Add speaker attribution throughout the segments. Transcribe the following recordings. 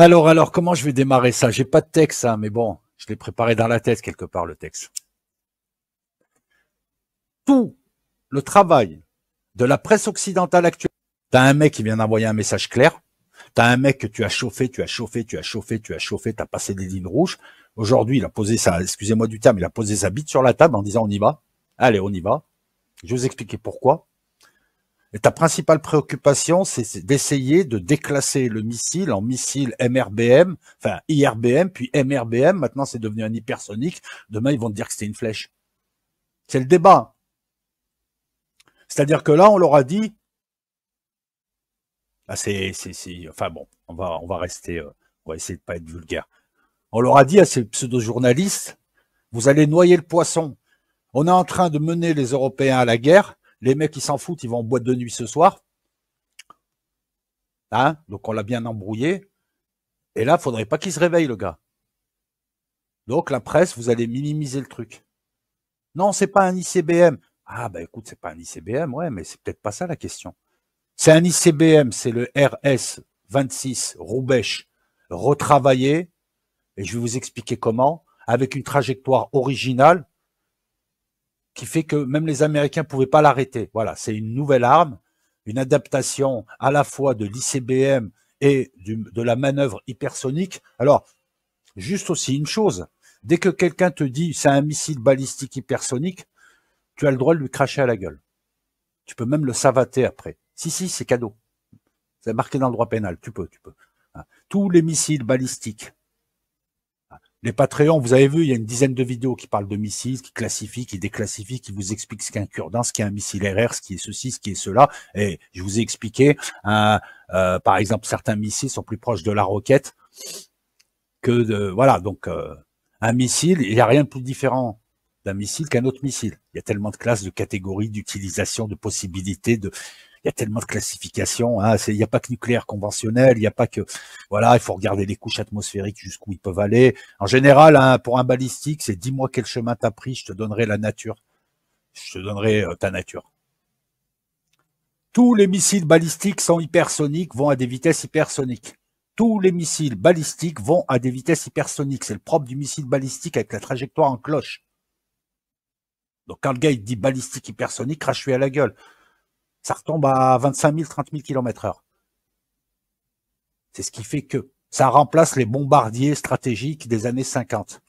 Speaker 1: Alors, comment je vais démarrer ça? J'ai pas de texte, hein, mais bon, je l'ai préparé dans la tête quelque part, le texte. Tout le travail de la presse occidentale actuelle. T'as un mec qui vient d'envoyer un message clair. T'as un mec que tu as chauffé, t'as passé des lignes rouges. Aujourd'hui, il a posé sa, excusez-moi du terme, il a posé sa bite sur la table en disant on y va. Allez, on y va. Je vais vous expliquer pourquoi. Et ta principale préoccupation, c'est d'essayer de déclasser le missile en missile MRBM, enfin IRBM, puis MRBM. Maintenant, c'est devenu un hypersonique. Demain, ils vont te dire que c'était une flèche. C'est le débat. C'est-à-dire que là, on leur a dit, ah, enfin bon, on va rester, on va essayer de pas être vulgaire. On leur a dit à ces pseudo-journalistes, vous allez noyer le poisson. On est en train de mener les Européens à la guerre. Les mecs, ils s'en foutent, ils vont en boîte de nuit ce soir. Hein, donc on l'a bien embrouillé. Et là, faudrait pas qu'il se réveille, le gars. Donc la presse, vous allez minimiser le truc. Non, c'est pas un ICBM. Ah bah écoute, c'est pas un ICBM, ouais, mais c'est peut-être pas ça la question. C'est un ICBM, c'est le RS-26 Roubaix retravaillé, et je vais vous expliquer comment, avec une trajectoire originale qui fait que même les Américains ne pouvaient pas l'arrêter. Voilà, c'est une nouvelle arme, une adaptation à la fois de l'ICBM et de la manœuvre hypersonique. Alors, juste aussi une chose, dès que quelqu'un te dit c'est un missile balistique hypersonique, tu as le droit de lui cracher à la gueule. Tu peux même le savater après. Si, c'est cadeau. C'est marqué dans le droit pénal. Tu peux. Tous les missiles balistiques. Les Patreons, vous avez vu, il y a une dizaine de vidéos qui parlent de missiles, qui classifient, qui déclassifient, qui vous expliquent ce qu'est un cure-dent, ce qu'est un missile RR, ce qui est ceci, ce qui est cela. Et je vous ai expliqué, par exemple, certains missiles sont plus proches de la roquette que de... Voilà, donc un missile, il n'y a rien de plus différent d'un missile qu'un autre missile. Il y a tellement de classes, de catégories, d'utilisation, de possibilités, il y a tellement de classifications. Hein, il n'y a pas que nucléaire conventionnel, il n'y a pas que... Voilà, il faut regarder les couches atmosphériques jusqu'où ils peuvent aller. En général, hein, pour un balistique, c'est dis-moi quel chemin t'as pris, je te donnerai la nature. Je te donnerai ta nature. Tous les missiles balistiques sont hypersoniques, vont à des vitesses hypersoniques. Tous les missiles balistiques vont à des vitesses hypersoniques. C'est le propre du missile balistique avec la trajectoire en cloche. Donc quand le gars il dit balistique hypersonique, crache-lui à la gueule. Ça retombe à 25 000, 30 000 km/h. C'est ce qui fait que ça remplace les bombardiers stratégiques des années 50.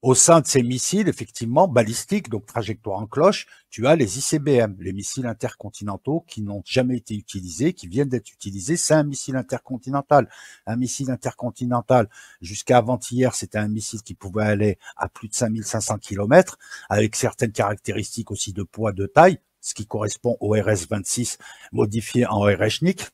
Speaker 1: Au sein de ces missiles, effectivement, balistiques, donc trajectoire en cloche, tu as les ICBM, les missiles intercontinentaux qui n'ont jamais été utilisés, qui viennent d'être utilisés. C'est un missile intercontinental. Un missile intercontinental, jusqu'à avant-hier, c'était un missile qui pouvait aller à plus de 5500 km, avec certaines caractéristiques aussi de poids, de taille, ce qui correspond au RS-26 modifié en RHNIC.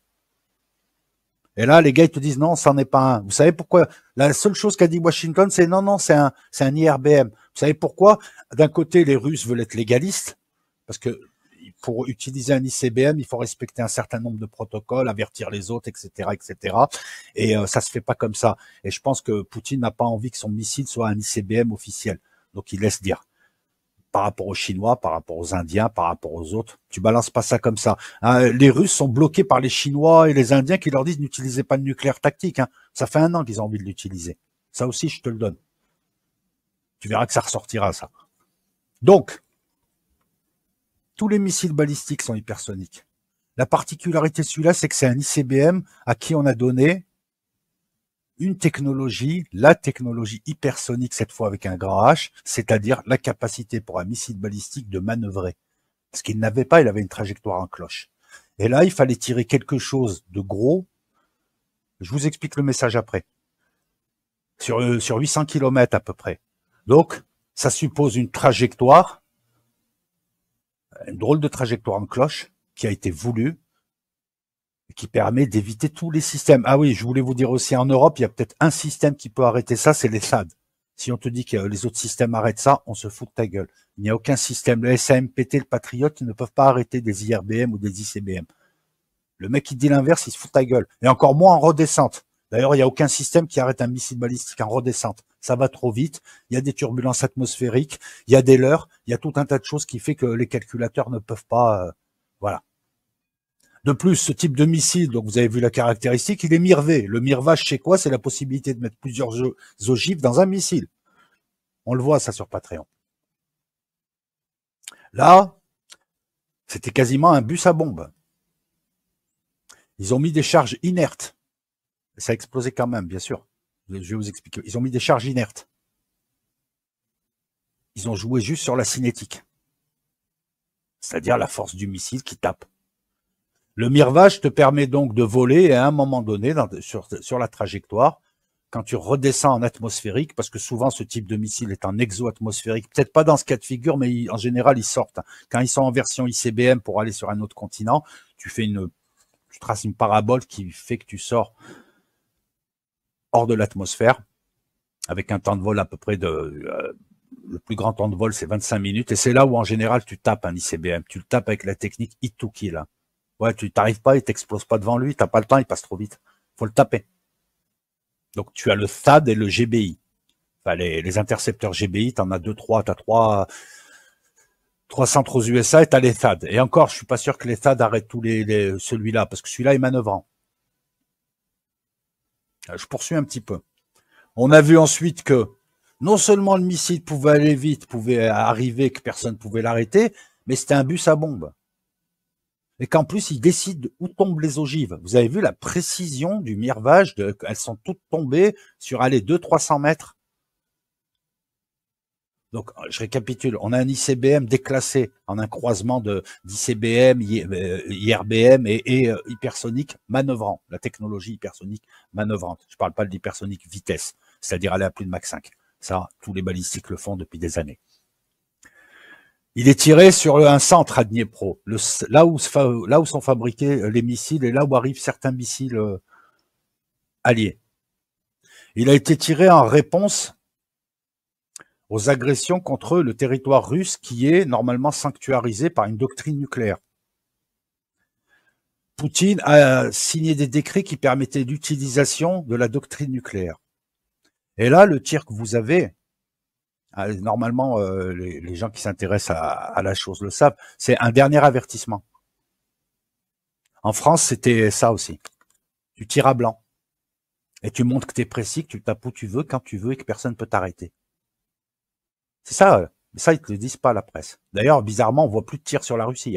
Speaker 1: Et là, les gars, ils te disent non, ça n'en est pas un. Vous savez pourquoi? La seule chose qu'a dit Washington, c'est non, c'est un IRBM. Vous savez pourquoi? D'un côté, les Russes veulent être légalistes, parce que pour utiliser un ICBM, il faut respecter un certain nombre de protocoles, avertir les autres, etc., etc. Et ça se fait pas comme ça. Et je pense que Poutine n'a pas envie que son missile soit un ICBM officiel. Donc il laisse dire. Par rapport aux Chinois, par rapport aux Indiens, par rapport aux autres. Tu balances pas ça comme ça. Hein, les Russes sont bloqués par les Chinois et les Indiens qui leur disent n'utilisez pas de nucléaire tactique. Hein. Ça fait 1 an qu'ils ont envie de l'utiliser. Ça aussi, je te le donne. Tu verras que ça ressortira, ça. Donc, tous les missiles balistiques sont hypersoniques. La particularité de celui-là, c'est que c'est un ICBM à qui on a donné une technologie, la technologie hypersonique, cette fois avec un grand H, c'est-à-dire la capacité pour un missile balistique de manœuvrer. Ce qu'il n'avait pas, il avait une trajectoire en cloche. Et là, il fallait tirer quelque chose de gros. Je vous explique le message après. Sur 800 km à peu près. Donc, ça suppose une trajectoire, une drôle de trajectoire en cloche, qui a été voulue, qui permet d'éviter tous les systèmes. Ah oui, je voulais vous dire aussi, en Europe, il y a peut-être un système qui peut arrêter ça, c'est les SAD. Si on te dit que les autres systèmes arrêtent ça, on se fout de ta gueule. Il n'y a aucun système. Le SAMPT, le Patriot, ils ne peuvent pas arrêter des IRBM ou des ICBM. Le mec qui dit l'inverse, il se fout de ta gueule. Et encore moins en redescente. D'ailleurs, il n'y a aucun système qui arrête un missile balistique en redescente. Ça va trop vite. Il y a des turbulences atmosphériques. Il y a des leurres. Il y a tout un tas de choses qui fait que les calculateurs ne peuvent pas... voilà. De plus, ce type de missile, donc vous avez vu la caractéristique, il est mirvé. Le mirvage, c'est quoi? C'est la possibilité de mettre plusieurs ogives dans un missile. On le voit ça sur Patreon. Là, c'était quasiment un bus à bombe. Ils ont mis des charges inertes. Ça a explosé quand même, bien sûr. Je vais vous expliquer. Ils ont mis des charges inertes. Ils ont joué juste sur la cinétique. C'est-à-dire la force du missile qui tape. Le mirvage te permet donc de voler et à un moment donné, sur la trajectoire, quand tu redescends en atmosphérique, parce que souvent ce type de missile est en exo-atmosphérique, peut-être pas dans ce cas de figure, mais en général ils sortent. Quand ils sont en version ICBM pour aller sur un autre continent, tu traces une parabole qui fait que tu sors hors de l'atmosphère, avec un temps de vol à peu près le plus grand temps de vol c'est 25 minutes, et c'est là où en général tu tapes un ICBM, tu le tapes avec la technique hit to kill. Ouais, tu t'arrives pas, il t'explose pas devant lui, t'as pas le temps, il passe trop vite. Faut le taper. Donc tu as le THAAD et le GBI. Enfin, les intercepteurs GBI, t'en as t'as trois centres aux USA et t'as les THAAD. Et encore, je suis pas sûr que les THAAD arrêtent tous celui-là, parce que celui-là est manœuvrant. Je poursuis un petit peu. On a vu ensuite que non seulement le missile pouvait aller vite, pouvait arriver, que personne ne pouvait l'arrêter, mais c'était un bus à bombe. Et qu'en plus, il décide où tombent les ogives. Vous avez vu la précision du mirvage, elles sont toutes tombées sur, 200-300 mètres. Donc, je récapitule, on a un ICBM déclassé en un croisement d'ICBM, IRBM et hypersonique manœuvrant, la technologie hypersonique manœuvrante. Je parle pas de l'hypersonique vitesse, c'est-à-dire aller à plus de Mach 5. Ça, tous les balistiques le font depuis des années. Il est tiré sur un centre à Dniepro, là où sont fabriqués les missiles et là où arrivent certains missiles alliés. Il a été tiré en réponse aux agressions contre le territoire russe qui est normalement sanctuarisé par une doctrine nucléaire. Poutine a signé des décrets qui permettaient l'utilisation de la doctrine nucléaire. Et là, le tir que vous avez, normalement, les gens qui s'intéressent à la chose le savent, c'est un dernier avertissement. En France, c'était ça aussi. Tu tires à blanc. Et tu montres que tu es précis, que tu tapes où tu veux, quand tu veux, et que personne ne peut t'arrêter. C'est ça. Mais ça, ils te le disent pas, la presse. D'ailleurs, bizarrement, on voit plus de tirs sur la Russie.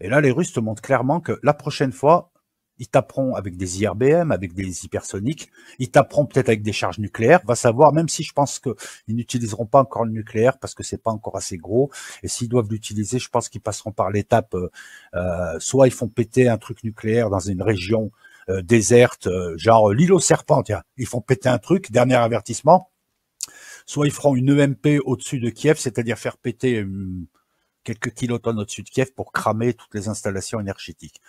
Speaker 1: Et là, les Russes te montrent clairement que la prochaine fois, ils taperont avec des IRBM, avec des hypersoniques, ils taperont peut-être avec des charges nucléaires, va savoir, même si je pense qu'ils n'utiliseront pas encore le nucléaire parce que c'est pas encore assez gros, et s'ils doivent l'utiliser, je pense qu'ils passeront par l'étape, soit ils font péter un truc nucléaire dans une région déserte, genre l'île aux serpents, tiens, ils font péter un truc, dernier avertissement, soit ils feront une EMP au-dessus de Kiev, c'est-à-dire faire péter quelques kilotonnes au-dessus de Kiev pour cramer toutes les installations énergétiques.